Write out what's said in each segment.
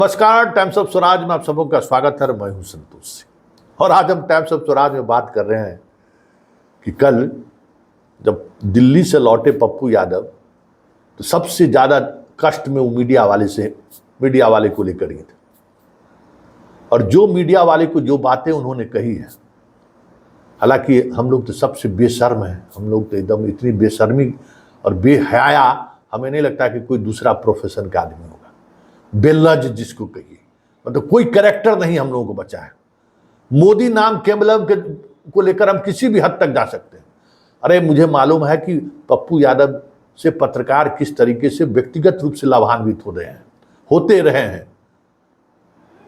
नमस्कार, times of Swaraj में आप सबों का स्वागत है। मैं हूं संतोष सिंह और आज हम टाइम्स ऑफ स्वराज में बात कर रहे हैं कि कल जब दिल्ली से लौटे पप्पू यादव तो सबसे ज्यादा कष्ट में वो मीडिया वाले को लेकर ही थे। और जो मीडिया वाले को जो बातें उन्होंने कही है, हालांकि हम लोग तो सबसे बेशर्म हैं, हम लोग तो एकदम इतनी बेशर्मी और बेहया हमें नहीं लगता कि कोई दूसरा प्रोफेशन का आदमी होगा। बेलज जिसको कहिए, मतलब कोई कैरेक्टर नहीं हम लोगों को बचा है। मोदी नाम केवलम को लेकर हम किसी भी हद तक जा सकते हैं। अरे मुझे मालूम है कि पप्पू यादव से पत्रकार किस तरीके से व्यक्तिगत रूप से लाभान्वित होते रहे हैं।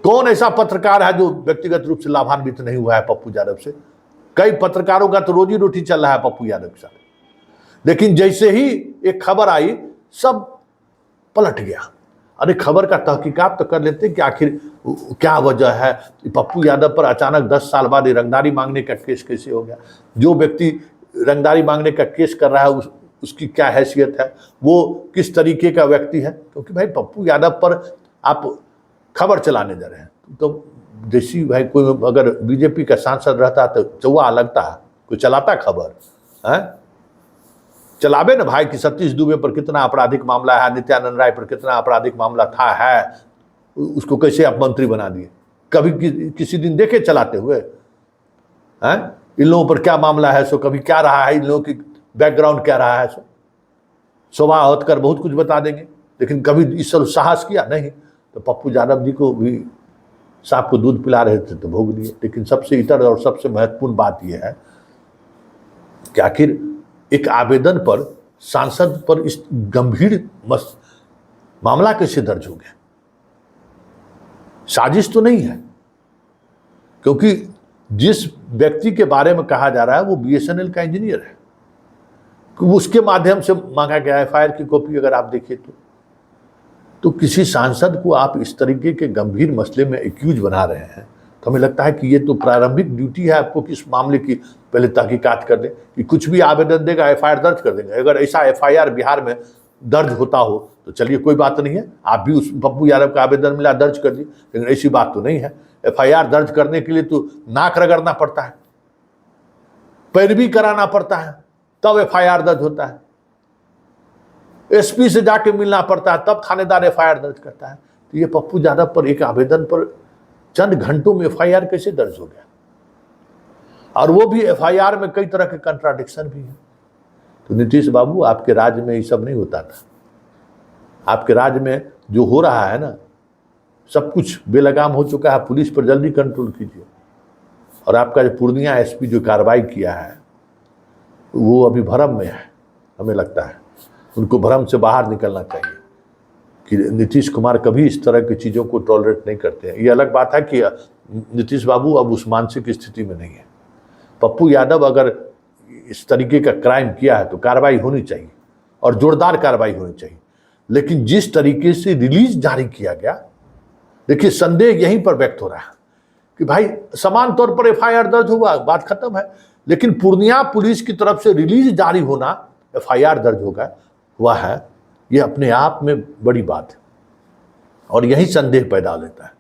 कौन ऐसा पत्रकार है जो व्यक्तिगत रूप से लाभान्वित नहीं हुआ है पप्पू यादव से? कई पत्रकारों का तो रोजी रोटी चल रहा है पप्पू यादव के साथ। लेकिन जैसे ही एक खबर आई सब पलट गया। अरे खबर का तहकीकात तो कर लेते कि आखिर क्या वजह है, पप्पू यादव पर अचानक 10 साल बाद रंगदारी मांगने का केस कैसे हो गया। जो व्यक्ति रंगदारी मांगने का केस कर रहा है उसकी क्या हैसियत है, वो किस तरीके का व्यक्ति है। क्योंकि भाई पप्पू यादव पर आप खबर चलाने जा रहे हैं तो जैसी भाई कोई अगर बीजेपी का सांसद रहता तो चौवा लगता है, कोई चलाता खबर है, चलावे ना भाई कि सतीश दुबे पर कितना आपराधिक मामला है, नित्यानंद राय पर कितना आपराधिक मामला था है, उसको कैसे आप मंत्री बना दिए। कभी किसी दिन देखे चलाते हुए हैं इन लोगों पर क्या मामला है, सो कभी क्या रहा है, इन लोगों की बैकग्राउंड क्या रहा है। सो शोभा हटकर बहुत कुछ बता देंगे, लेकिन कभी इस साहस किया नहीं। तो पप्पू यादव जी को भी सांप को दूध पिला रहे थे तो भोग लिए। लेकिन सबसे इतर और सबसे महत्वपूर्ण बात यह है कि आखिर एक आवेदन पर सांसद पर इस गंभीर मामला कैसे दर्ज हो गया? साजिश तो नहीं है, क्योंकि जिस व्यक्ति के बारे में कहा जा रहा है वो बीएसएनएल का इंजीनियर है। उसके माध्यम से मांगा गया एफआईआर की कॉपी अगर आप देखिए तो किसी सांसद को आप इस तरीके के गंभीर मसले में एक्यूज बना रहे हैं तो हमें लगता है कि ये तो प्रारंभिक ड्यूटी है आपको कि इस मामले की पहले तहकीकात कर दें कि कुछ भी आवेदन देगा एफआईआर दर्ज कर देंगे। अगर ऐसा एफआईआर बिहार में दर्ज होता हो तो चलिए कोई बात नहीं है, आप भी उस पप्पू यादव का आवेदन मिला दर्ज कर दिए। लेकिन ऐसी बात तो नहीं है। एफआईआर दर्ज करने के लिए तो नाक रगड़ना पड़ता है, पैरवी कराना पड़ता है, तब एफआईआर दर्ज होता है। एसपी से जाके मिलना पड़ता है, तब थानेदार एफआईआर दर्ज करता है। तो ये पप्पू यादव पर एक आवेदन पर चंद घंटों में एफआईआर कैसे दर्ज हो गया? और वो भी एफआईआर में कई तरह के कंट्राडिक्शन भी हैं। तो नीतीश बाबू, आपके राज्य में ये सब नहीं होता था। आपके राज्य में जो हो रहा है ना, सब कुछ बेलगाम हो चुका है। पुलिस पर जल्दी कंट्रोल कीजिए। और आपका जो पूर्णिया एसपी जो कार्रवाई किया है वो अभी भ्रम में है। हमें लगता है उनको भ्रम से बाहर निकलना चाहिए कि नीतीश कुमार कभी इस तरह की चीज़ों को टॉलरेट नहीं करते हैं। ये अलग बात है कि नीतीश बाबू अब उस मानसिक स्थिति में नहीं है। पप्पू यादव अगर इस तरीके का क्राइम किया है तो कार्रवाई होनी चाहिए और जोरदार कार्रवाई होनी चाहिए। लेकिन जिस तरीके से रिलीज जारी किया गया, देखिए संदेह यहीं पर व्यक्त हो रहा है कि भाई समान तौर पर एफआईआर दर्ज हुआ, बात खत्म है। लेकिन पूर्णिया पुलिस की तरफ से रिलीज जारी होना, एफआईआर दर्ज हुआ है, ये अपने आप में बड़ी बात है। और यही संदेह पैदा लेता है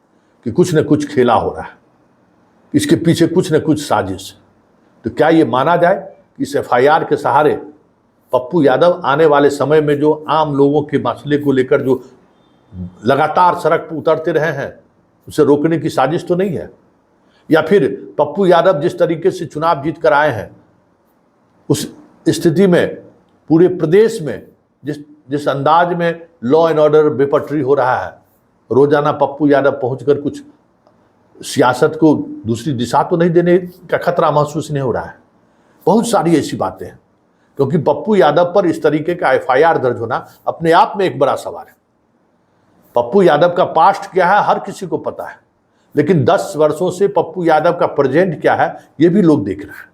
कि कुछ न कुछ खेला हो रहा है, इसके पीछे कुछ न कुछ साजिश है। तो क्या ये माना जाए कि इस एफआईआर के सहारे पप्पू यादव आने वाले समय में जो आम लोगों के मसले को लेकर जो लगातार सड़क पर उतरते रहे हैं उसे रोकने की साजिश तो नहीं है? या फिर पप्पू यादव जिस तरीके से चुनाव जीत कर आए हैं उस स्थिति में पूरे प्रदेश में जिस अंदाज में लॉ एंड ऑर्डर बेपटरी हो रहा है, रोजाना पप्पू यादव पहुंचकर कुछ सियासत को दूसरी दिशा तो नहीं देने का खतरा महसूस नहीं हो रहा है? बहुत सारी ऐसी बातें हैं। क्योंकि पप्पू यादव पर इस तरीके का एफआईआर दर्ज होना अपने आप में एक बड़ा सवाल है। पप्पू यादव का पास्ट क्या है हर किसी को पता है, लेकिन 10 वर्षों से पप्पू यादव का प्रेजेंट क्या है ये भी लोग देख रहे हैं।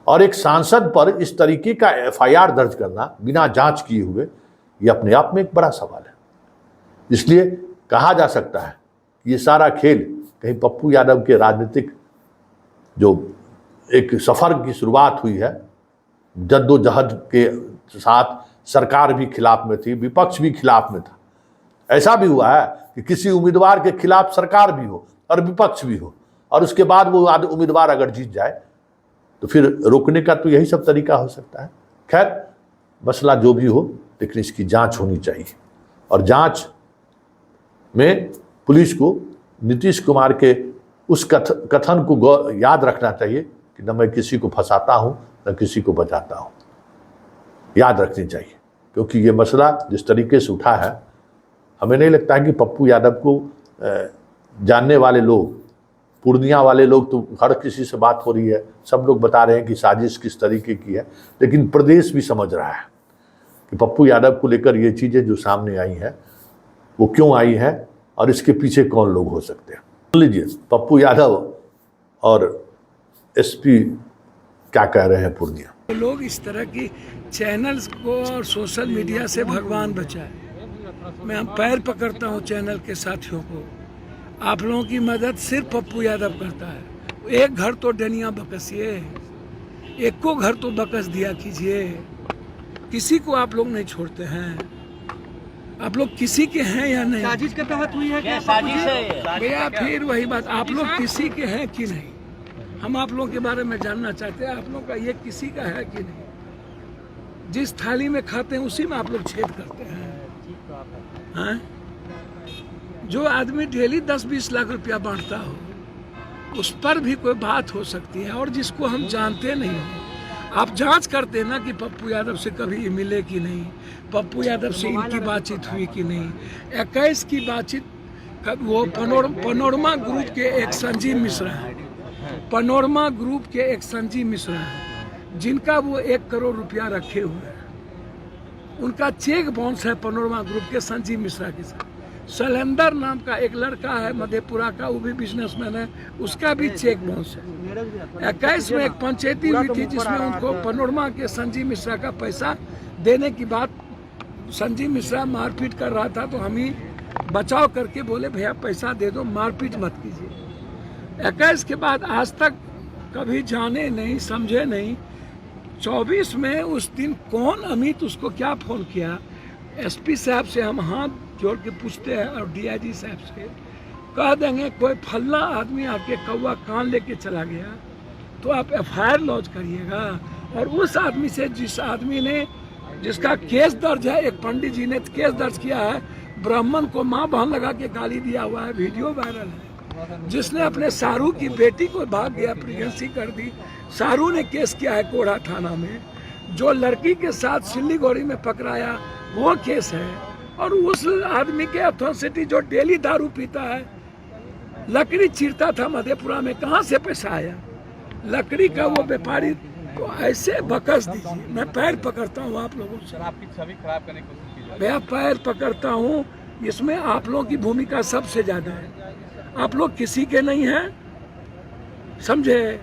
और एक सांसद पर इस तरीके का एफआईआर दर्ज करना बिना जांच किए हुए, ये अपने आप में एक बड़ा सवाल है। इसलिए कहा जा सकता है कि ये सारा खेल कहीं पप्पू यादव के राजनीतिक जो एक सफर की शुरुआत हुई है, जद्दोजहद के साथ सरकार भी खिलाफ में थी, विपक्ष भी खिलाफ में था, ऐसा भी हुआ है कि किसी उम्मीदवार के खिलाफ सरकार भी हो और विपक्ष भी हो, और उसके बाद वो उम्मीदवार अगर जीत जाए तो फिर रोकने का तो यही सब तरीका हो सकता है। खैर, मसला जो भी हो, लेकिन इसकी जांच होनी चाहिए, और जांच में पुलिस को नीतीश कुमार के उस कथन को याद रखना चाहिए कि न मैं किसी को फंसाता हूं न किसी को बचाता हूं, याद रखनी चाहिए। क्योंकि ये मसला जिस तरीके से उठा है, हमें नहीं लगता है कि पप्पू यादव को जानने वाले लोग, पूर्णिया वाले लोग, तो हर किसी से बात हो रही है, सब लोग बता रहे हैं कि साजिश किस तरीके की है, लेकिन प्रदेश भी समझ रहा है कि पप्पू यादव को लेकर ये चीज़ें जो सामने आई हैं वो क्यों आई हैं और इसके पीछे कौन लोग हो सकते हैं। सुन लीजिए पप्पू यादव और एसपी क्या कह रहे हैं पूर्णिया। लोग इस तरह की चैनल्स को और सोशल मीडिया से भगवान बचाए। मैं पैर पकड़ता हूँ चैनल के साथियों को, आप लोगों की मदद सिर्फ पप्पू यादव करता है। एक घर तो डनिया बकसिए, एक को घर तो बकस दिया कीजिए, किसी को आप लोग नहीं छोड़ते हैं। आप लोग किसी के हैं या नहीं? साजिश के तहत हुई है क्या? साजिश है भैया, फिर वही बात, आप लोग किसी के हैं कि नहीं, हम आप लोगों के बारे में जानना चाहते हैं। आप लोग का ये किसी का है कि नहीं? जिस थाली में खाते हैं उसी में आप लोग छेद करते हैं। हाँ? जो आदमी डेली 10-20 लाख रुपया बांटता हो, उस पर भी कोई बात हो सकती है, और जिसको हम जानते नहीं हो, आप जांच करते हैं ना कि पप्पू यादव से कभी मिले कि नहीं, पप्पू यादव से इनकी बातचीत हुई कि नहीं। 21 की बातचीत, वो पनोरमा ग्रुप के एक संजीव मिश्रा है, पनोरमा ग्रुप के एक संजीव मिश्रा है, जिनका वो 1 करोड़ रुपया रखे हुए हैं। उनका चेक बाउंस है पनोरमा ग्रुप के संजीव मिश्रा के साथ। शैलेंदर नाम का एक लड़का है मधेपुरा का, वो भी बिजनेसमैन है, उसका भी चेक बाउंस है। 21 में एक पंचायती हुई थी जिसमें उनको पनोरमा के संजीव मिश्रा का पैसा देने की बात, संजीव मिश्रा मारपीट कर रहा था तो हम ही बचाव करके बोले भैया पैसा दे दो, मारपीट मत कीजिए। 21 के बाद आज तक कभी जाने नहीं, समझे नहीं। 24 में उस दिन कौन अमित उसको क्या फोन किया, एसपी साहब से हम हाथ जोड़ के पूछते हैं और डीआईजी साहब से कह देंगे कोई फल्ला आदमी आपके कौवा कान लेके चला गया तो आप एफआईआर लॉन्च करिएगा। और उस आदमी से, जिस आदमी ने, जिसका केस दर्ज है, एक पंडित जी ने केस दर्ज किया है, ब्राह्मण को माँ बहन लगा के गाली दिया हुआ है, वीडियो वायरल है, जिसने अपने शाहरुख की बेटी को भाग गया, प्रेगनेंसी कर दी। शाहरुख ने केस किया है कोढ़ा थाना में। जो लड़की के साथ सिल्लीगुड़ी में पकड़ाया वो केस है। और उस आदमी के अथॉरिटी जो डेली दारू पीता है, लकड़ी चीरता था मधेपुरा में, कहाँ से पैसा आया? लकड़ी का वो व्यापारी। तो ऐसे बकस दीजिए, मैं पैर पकड़ता हूँ आप लोगों से, आपकी छवि खराब करने की कोशिश की मैं पैर पकड़ता हूँ। इसमें आप लोगों की भूमिका सबसे ज्यादा है। आप लोग किसी के नहीं हैं, समझे?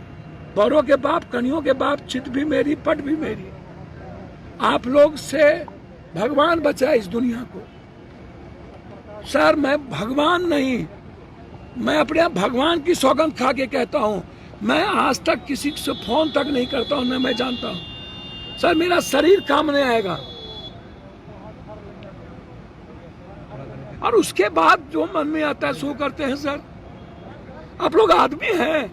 बड़ों के बाप, कनियों के बाप, चित भी मेरी, पट भी मेरी। आप लोग से भगवान बचाए इस दुनिया को। सर मैं भगवान नहीं, मैं अपने भगवान की सौगंध खा के कहता हूँ, मैं आज तक किसी से फोन तक नहीं करता हूँ, न मैं जानता हूँ। सर मेरा शरीर काम नहीं आएगा, और उसके बाद जो मन में आता है सो करते हैं। सर आप लोग आदमी हैं,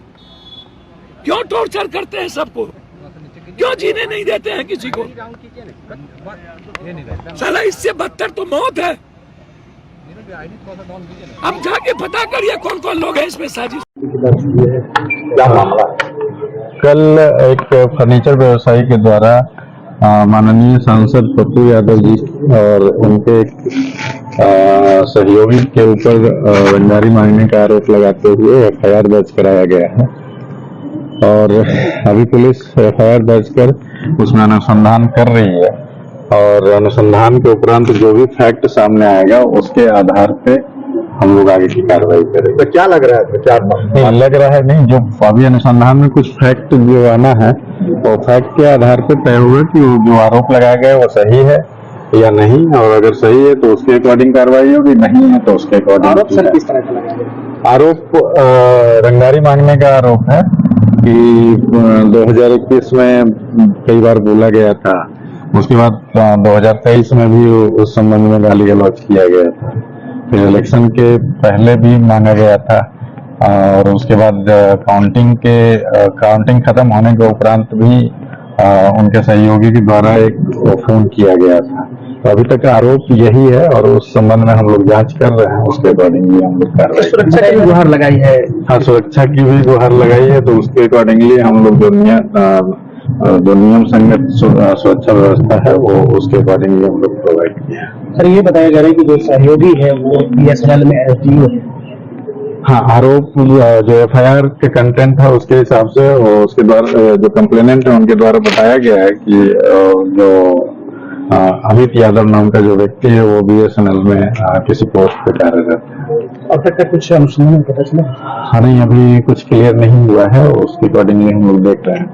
क्यों टॉर्चर करते हैं सबको? क्यों जीने नहीं देते हैं किसी को? साला इससे बदतर तो मौत है। अब जाके पता करिए कौन कौन लोग हैं इसमें साजिश। कल एक फर्नीचर व्यवसायी के द्वारा माननीय सांसद पप्पू यादव जी और उनके सहयोगी के ऊपर रंगदारी मांगने का आरोप लगाते हुए एफआईआर दर्ज कराया गया है। और अभी पुलिस एफआईआर दर्ज कर उसमें अनुसंधान कर रही है, और अनुसंधान के उपरांत जो भी फैक्ट सामने आएगा उसके आधार पे हम लोग आगे की कार्रवाई करेंगे। तो क्या लग रहा है? क्या नहीं लग रहा है, नहीं, जो अभी अनुसंधान में कुछ फैक्ट जो आना है वो फैक्ट के आधार पे तय होगा कि जो आरोप लगाया गया वो सही है या नहीं, और अगर सही है तो उसके अकॉर्डिंग कार्रवाई होगी, नहीं है तो उसके अकॉर्डिंग। आरोप सर किस तरह का लगाया? आरोप रंगदारी मांगने का आरोप है कि 2021 में कई बार बोला गया था, उसके बाद 2023 में भी उस संबंध में गाली गलौज किया गया था। फिर इलेक्शन के पहले भी मांगा गया था, और उसके बाद काउंटिंग खत्म होने के उपरांत भी उनके सहयोगी के द्वारा एक फोन किया गया था। तो अभी तक आरोप यही है और उस संबंध में हम लोग जांच कर रहे हैं, उसके अकॉर्डिंगली हम लोग कार्रवाई। सुरक्षा की गुहार लगाई है। हाँ, सुरक्षा की भी गुहार लगाई है, तो उसके अकॉर्डिंगली हम लोग जो नियम संगत सुरक्षा व्यवस्था है वो उसके अकॉर्डिंगली हम लोग प्रोवाइड किया है। सर ये बताया जा रहा है कि जो सहयोगी है वो BSNL में SDO है। हाँ, आरोप जो FIR के कंटेंट है उसके हिसाब से और उसके द्वारा जो कंप्लेनेंट है उनके द्वारा बताया गया है कि जो अमित यादव नाम का जो व्यक्ति है वो BSNL में किसी पोस्ट पे कार्यरत है। अब तक का कुछ अनुसंधान पता चला? हाँ, नहीं, अभी कुछ क्लियर नहीं हुआ है, उसके अकॉर्डिंगली हम लोग देख रहे हैं।